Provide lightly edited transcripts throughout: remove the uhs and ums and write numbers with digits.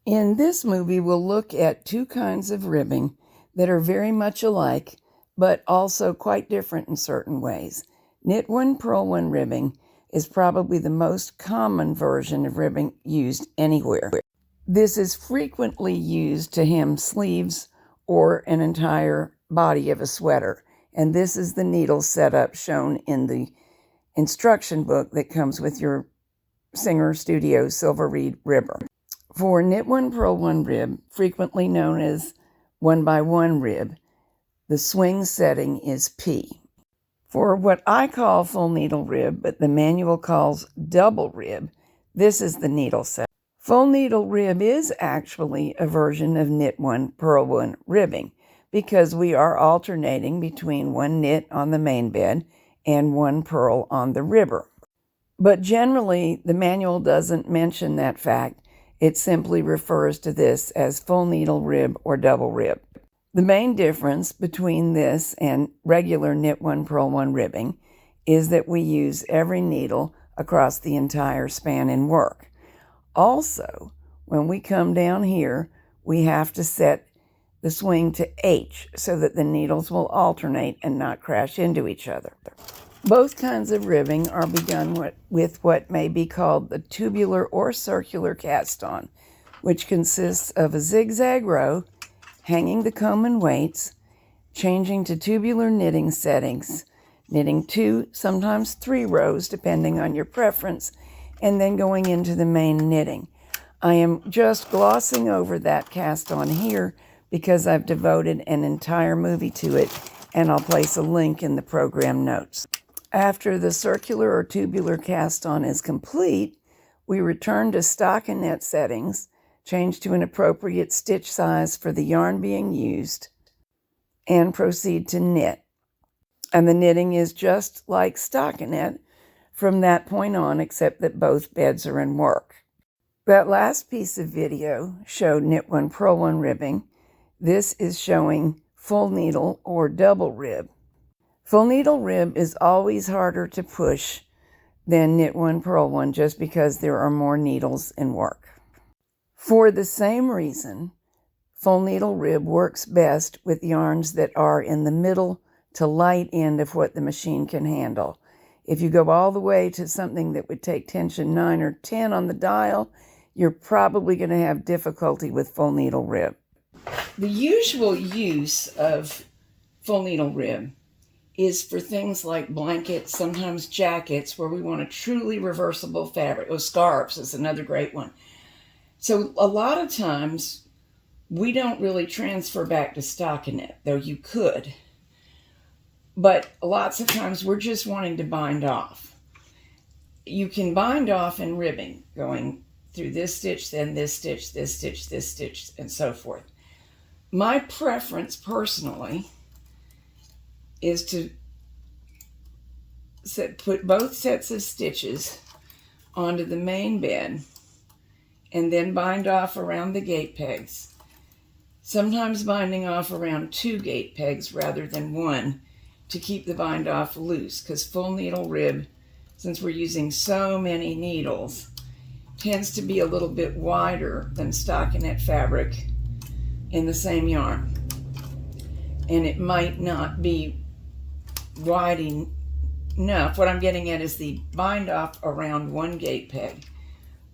In this movie, we'll look at two kinds of ribbing that are very much alike, but also quite different in certain ways. Knit one, purl one ribbing is probably the most common version of ribbing used anywhere. This is frequently used to hem sleeves or an entire body of a sweater, and this is the needle setup shown in the instruction book that comes with your Singer Studio Silver Reed ribber. For knit one, purl one rib, frequently known as 1x1 rib, the swing setting is P. For what I call full needle rib, but the manual calls double rib, this is the needle set. Full needle rib is actually a version of knit one, purl one ribbing, because we are alternating between one knit on the main bed and one purl on the ribber. But generally, the manual doesn't mention that fact. It simply refers to this as full needle rib or double rib. The main difference between this and regular knit one, purl one ribbing is that we use every needle across the entire span in work. Also, when we come down here, we have to set the swing to H so that the needles will alternate and not crash into each other. Both kinds of ribbing are begun with what may be called the tubular or circular cast-on, which consists of a zigzag row, hanging the comb and weights, changing to tubular knitting settings, knitting 2, sometimes 3 rows, depending on your preference, and then going into the main knitting. I am just glossing over that cast-on here because I've devoted an entire movie to it, and I'll place a link in the program notes. After the circular or tubular cast-on is complete, we return to stockinet settings, change to an appropriate stitch size for the yarn being used, and proceed to knit. And the knitting is just like stockinet from that point on, except that both beds are in work. That last piece of video showed knit one, purl one ribbing. This is showing full needle or double rib. Full needle rib is always harder to push than knit one, purl one, just because there are more needles in work. For the same reason, full needle rib works best with yarns that are in the middle to light end of what the machine can handle. If you go all the way to something that would take tension 9 or 10 on the dial, you're probably going to have difficulty with full needle rib. The usual use of full needle rib is for things like blankets, sometimes jackets, where we want a truly reversible fabric. Oh, scarves is another great one. So a lot of times we don't really transfer back to stockinet, though you could. But lots of times we're just wanting to bind off. You can bind off in ribbing, going through this stitch, then this stitch, this stitch, this stitch, and so forth. My preference personally is to put both sets of stitches onto the main bed and then bind off around the gate pegs. Sometimes binding off around 2 gate pegs rather than 1 to keep the bind off loose, because full needle rib, since we're using so many needles, tends to be a little bit wider than stockinet fabric in the same yarn. And it might not be wide enough. What I'm getting at is the bind off around 1 gate peg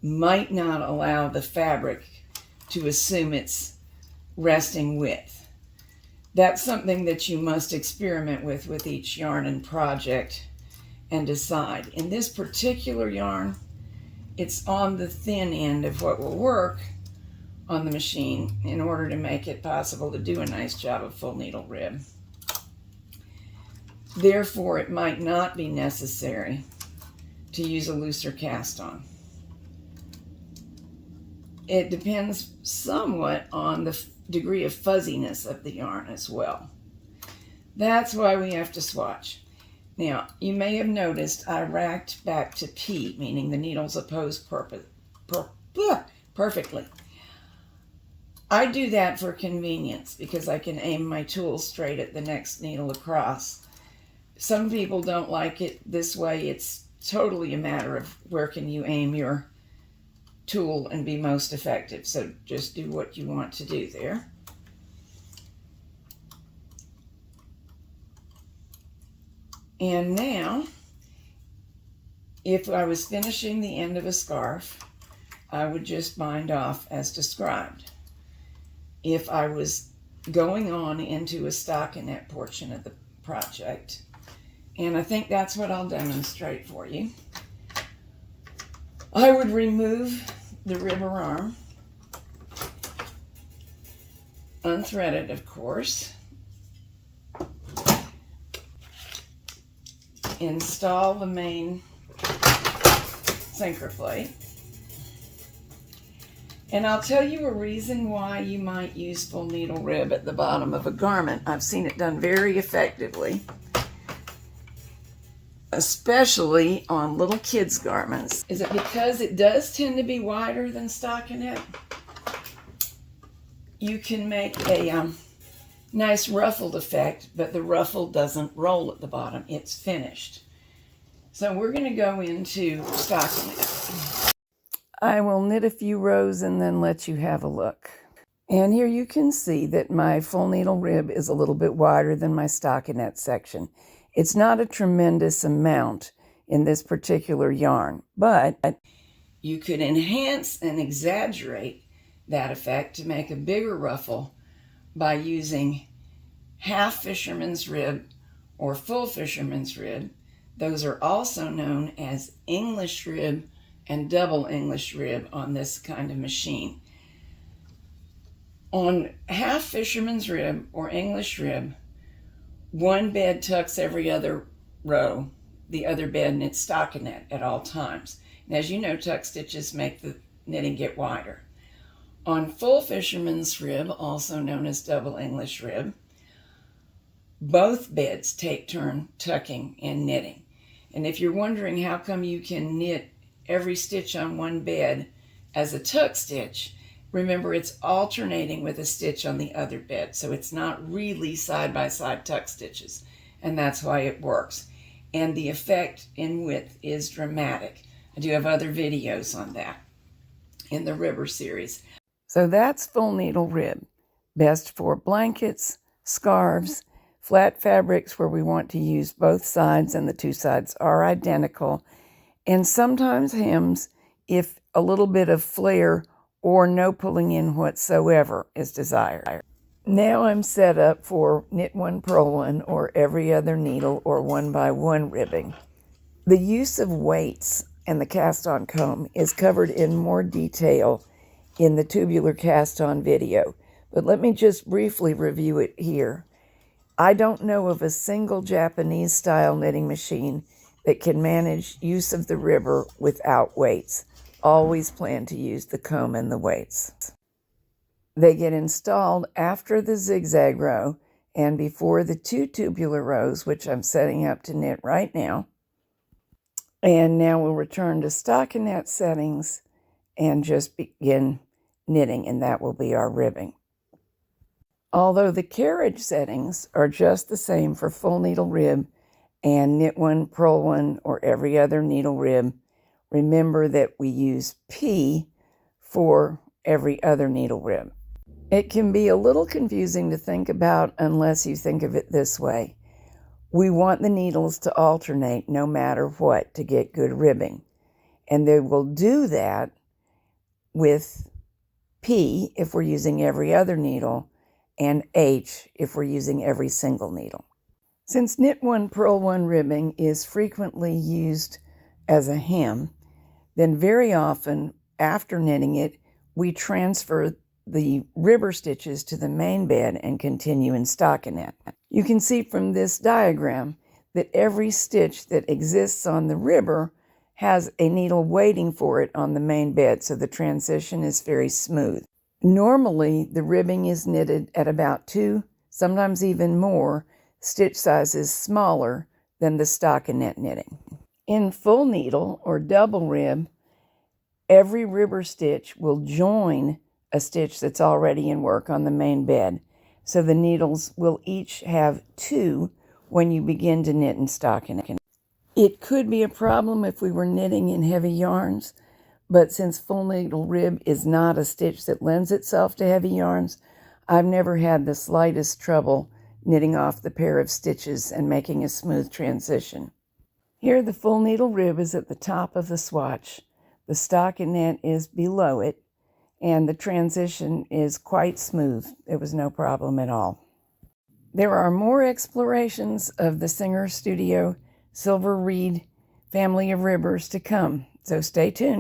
might not allow the fabric to assume its resting width. That's something that you must experiment with each yarn and project and decide. In this particular yarn, it's on the thin end of what will work on the machine in order to make it possible to do a nice job of full needle rib. Therefore, it might not be necessary to use a looser cast on. It depends somewhat on the degree of fuzziness of the yarn as well. That's why we have to swatch. Now, you may have noticed I racked back to P, meaning the needles opposed perfectly. I do that for convenience because I can aim my tool straight at the next needle across. Some people don't like it this way. It's totally a matter of where can you aim your tool and be most effective. So just do what you want to do there. And now, if I was finishing the end of a scarf, I would just bind off as described. If I was going on into a stockinet portion of the project, and I think that's what I'll demonstrate for you, I would remove the ribber arm, unthreaded of course, install the main sinker plate. And I'll tell you a reason why you might use full needle rib at the bottom of a garment. I've seen it done very effectively, especially on little kids' garments. Is it because it does tend to be wider than stockinet? You can make a nice ruffled effect, but the ruffle doesn't roll at the bottom. It's finished. So we're going to go into stockinet. I will knit a few rows and then let you have a look. And here you can see that my full needle rib is a little bit wider than my stockinet section. It's not a tremendous amount in this particular yarn, but you could enhance and exaggerate that effect to make a bigger ruffle by using half fisherman's rib or full fisherman's rib. Those are also known as English rib and double English rib on this kind of machine. On half fisherman's rib or English rib, one bed tucks every other row, the other bed knits stockinet at all times. And as you know, tuck stitches make the knitting get wider. On full fisherman's rib, also known as double English rib, both beds take turn tucking and knitting. And if you're wondering how come you can knit every stitch on one bed as a tuck stitch, remember it's alternating with a stitch on the other bed, so it's not really side-by-side tuck stitches, and that's why it works. And the effect in width is dramatic. I do have other videos on that in the Ribber series. So that's full needle rib, best for blankets, scarves, flat fabrics where we want to use both sides and the two sides are identical, and sometimes hems if a little bit of flare or no pulling in whatsoever is desired. Now I'm set up for knit one, purl one, or every other needle or 1x1 ribbing. The use of weights and the cast-on comb is covered in more detail in the tubular cast-on video, but let me just briefly review it here. I don't know of a single Japanese-style knitting machine that can manage use of the ribber without weights. Always plan to use the comb and the weights. They get installed after the zigzag row and before the two tubular rows, which I'm setting up to knit right now. And now we'll return to stockinet settings and just begin knitting, and that will be our ribbing. Although the carriage settings are just the same for full needle rib and knit one, purl one, or every other needle rib, remember that we use P for every other needle rib. It can be a little confusing to think about unless you think of it this way. We want the needles to alternate no matter what to get good ribbing. And they will do that with P if we're using every other needle and H if we're using every single needle. Since knit one, purl one ribbing is frequently used as a hem, then very often after knitting it, we transfer the ribber stitches to the main bed and continue in stockinet. You can see from this diagram that every stitch that exists on the ribber has a needle waiting for it on the main bed, so the transition is very smooth. Normally, the ribbing is knitted at about 2, sometimes even more, stitch sizes smaller than the stockinet knitting. In full needle or double rib, every ribber stitch will join a stitch that's already in work on the main bed. So the needles will each have 2 when you begin to knit in stockinet. It could be a problem if we were knitting in heavy yarns, But since full needle rib is not a stitch that lends itself to heavy yarns, I've never had the slightest trouble knitting off the pair of stitches and making a smooth transition. Here the full needle rib is at the top of the swatch. The stockinet is below it, and the transition is quite smooth. There was no problem at all. There are more explorations of the Singer Studio Silver Reed family of ribbers to come, so stay tuned.